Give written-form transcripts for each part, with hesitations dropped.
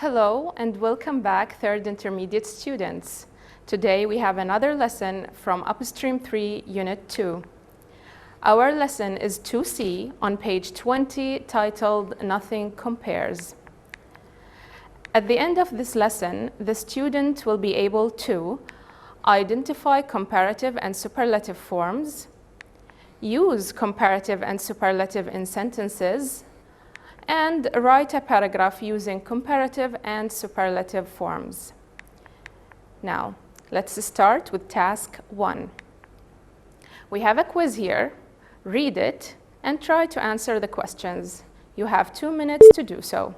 Hello and welcome back, third intermediate students. Today we have another lesson from Upstream 3, Unit 2. Our lesson is 2C on page 20, titled Nothing Compares. At the end of this lesson, the student will be able to identify comparative and superlative forms, use comparative and superlative in sentences, and write a paragraph using comparative and superlative forms. Now, let's start with task 1. We have a quiz here. Read it and try to answer the questions. You have 2 minutes to do so.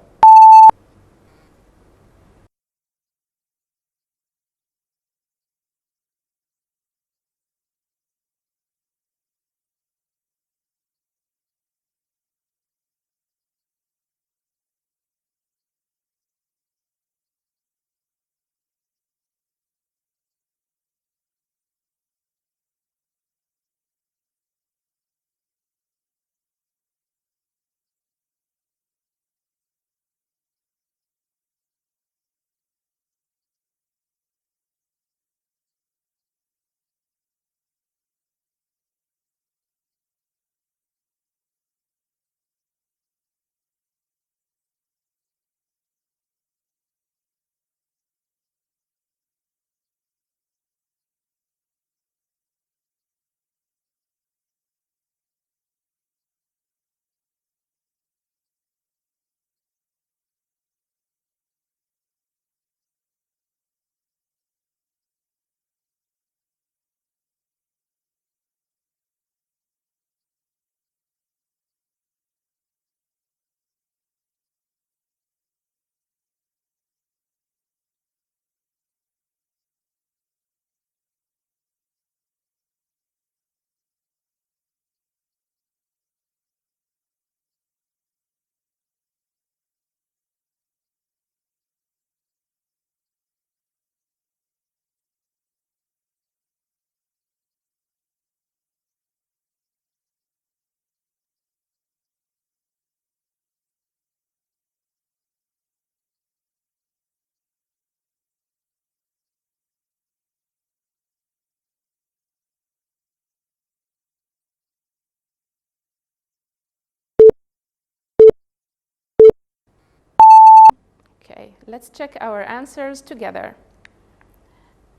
Okay, let's check our answers together.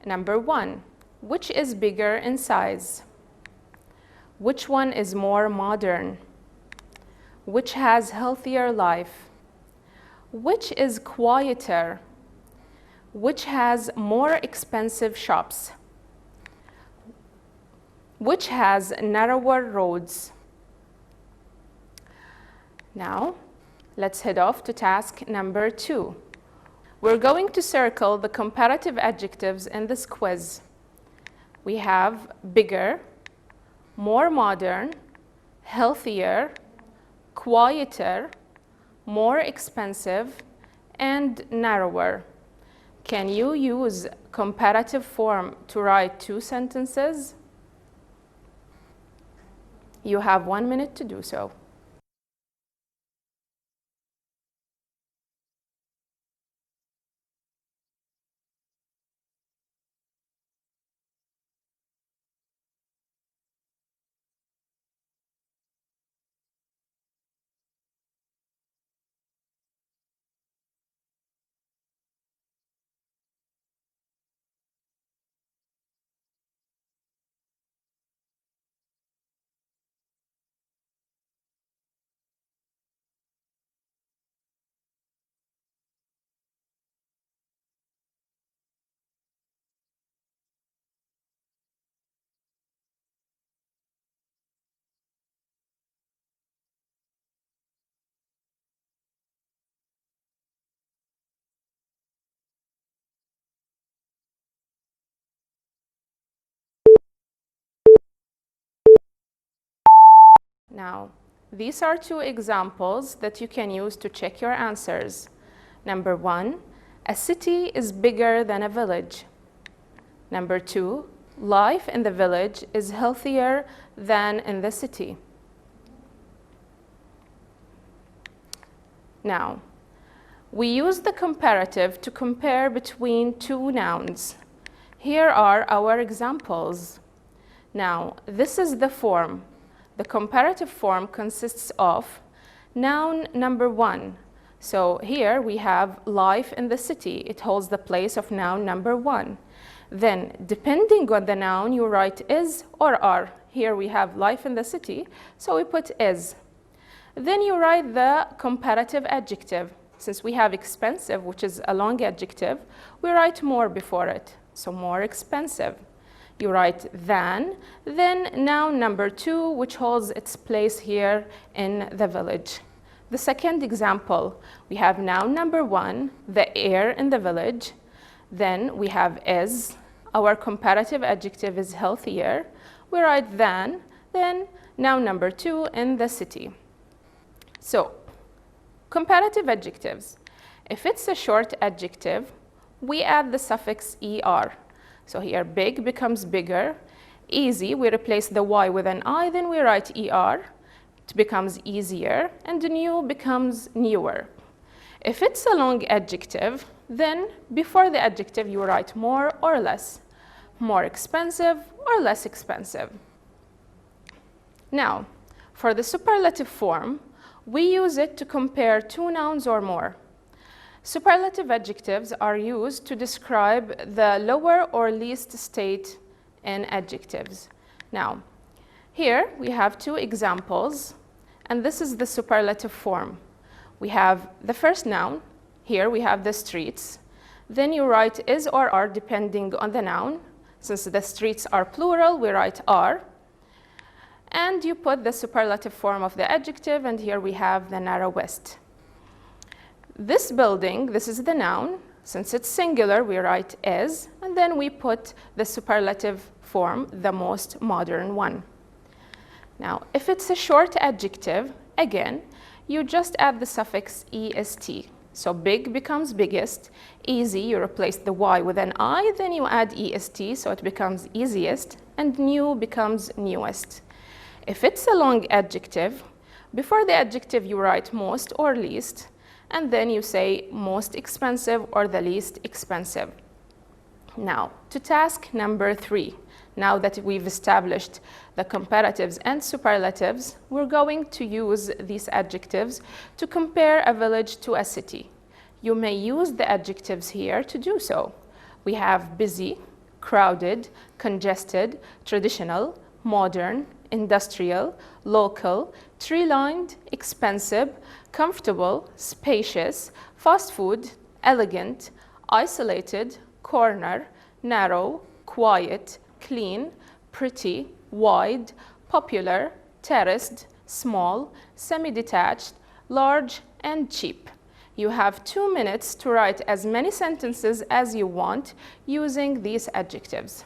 Number 1, which is bigger in size? Which one is more modern? Which has healthier life? Which is quieter? Which has more expensive shops? Which has narrower roads? Now, let's head off to task number 2. We're going to circle the comparative adjectives in this quiz. We have bigger, more modern, healthier, quieter, more expensive, and narrower. Can you use comparative form to write 2 sentences? You have 1 minute to do so. Now, these are 2 examples that you can use to check your answers. Number 1, a city is bigger than a village. Number 2, life in the village is healthier than in the city. Now, We use the comparative to compare between two nouns. Here are our examples. Now, this is the form. The comparative form consists of noun number 1. So here we have life in the city. It holds the place of noun number 1. Then, depending on the noun, you write is or are. Here we have life in the city, so we put is. Then you write the comparative adjective. Since we have expensive, which is a long adjective, we write more before it. So more expensive. You write than, then noun number 2, which holds its place here in the village. The second example, we have noun number 1, the air in the village. Then we have is. Our comparative adjective is healthier. We write than, then noun number 2 in the city. So, comparative adjectives. If it's a short adjective, we add the suffix er. So here big becomes bigger. Easy, we replace the y with an I, then we write er. It becomes easier, and new becomes newer. If it's a long adjective, then before the adjective you write more or less. More expensive or less expensive. Now, for the superlative form, we use it to compare two nouns or more. Superlative adjectives are used to describe the lower or least state in adjectives. Now, here we have two examples, and this is the superlative form. We have the first noun. Here we have the streets. Then you write is or are depending on the noun. Since the streets are plural, we write are. And you put the superlative form of the adjective, and here we have the narrowest. This building, this is the noun. Since it's singular, we write is, and then we put the superlative form, the most modern one. Now, if it's a short adjective, again, you just add the suffix est. So big becomes biggest. Easy, you replace the y with an I, then you add est, so it becomes easiest, and new becomes newest. If it's a long adjective, before the adjective you write most or least, and then you say most expensive or the least expensive. Now, to task number 3. Now that we've established the comparatives and superlatives, we're going to use these adjectives to compare a village to a city. You may use the adjectives here to do so. We have busy, crowded, congested, traditional, modern, industrial, local, tree-lined, expensive, comfortable, spacious, fast food, elegant, isolated, corner, narrow, quiet, clean, pretty, wide, popular, terraced, small, semi-detached, large, and cheap. You have 2 minutes to write as many sentences as you want using these adjectives.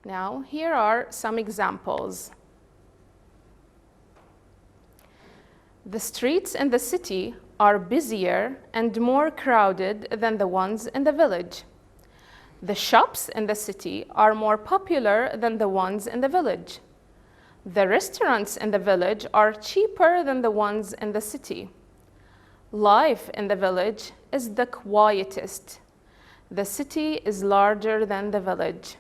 Now, here are some examples. The streets in the city are busier and more crowded than the ones in the village. The shops in the city are more popular than the ones in the village. The restaurants in the village are cheaper than the ones in the city. Life in the village is the quietest. The city is larger than the village.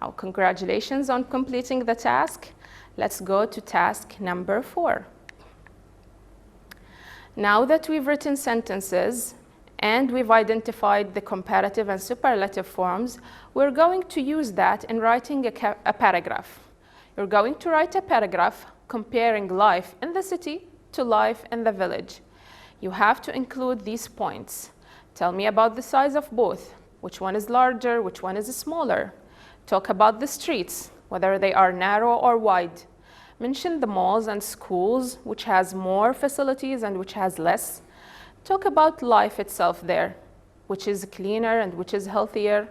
Now, congratulations on completing the task. Let's go to task number 4. Now that we've written sentences and we've identified the comparative and superlative forms, we're going to use that in writing a paragraph. You're going to write a paragraph comparing life in the city to life in the village. You have to include these points. Tell me about the size of both. Which one is larger? Which one is smaller? Talk about the streets, whether they are narrow or wide. Mention the malls and schools, which has more facilities and which has less. Talk about life itself there, which is cleaner and which is healthier.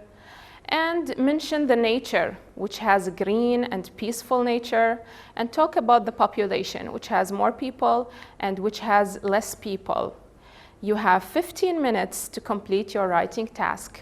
And mention the nature, which has green and peaceful nature. And talk about the population, which has more people and which has less people. You have 15 minutes to complete your writing task.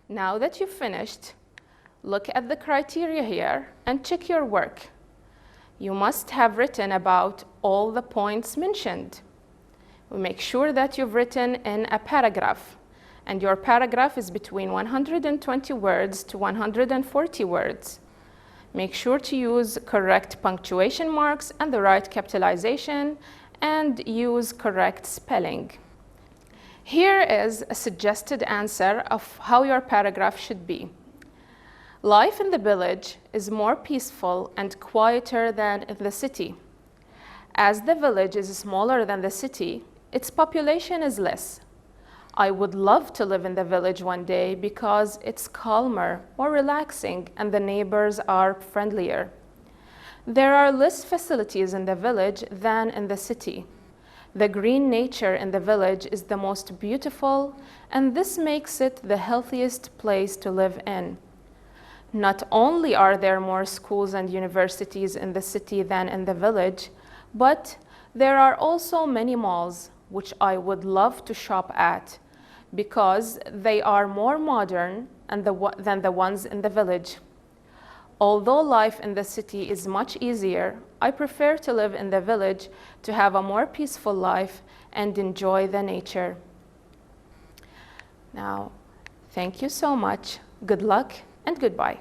Now that you've finished, look at the criteria here and check your work. You must have written about all the points mentioned. Make sure that you've written in a paragraph, and your paragraph is between 120 words to 140 words. Make sure to use correct punctuation marks and the right capitalization, and use correct spelling. Here is a suggested answer of how your paragraph should be. Life in the village is more peaceful and quieter than in the city. As the village is smaller than the city, its population is less. I would love to live in the village one day because it's calmer, more relaxing, and the neighbors are friendlier. There are less facilities in the village than in the city. The green nature in the village is the most beautiful, and this makes it the healthiest place to live in. Not only are there more schools and universities in the city than in the village, but there are also many malls, which I would love to shop at, because they are more modern than the ones in the village. Although life in the city is much easier, I prefer to live in the village to have a more peaceful life and enjoy the nature. Now, thank you so much. Good luck and goodbye.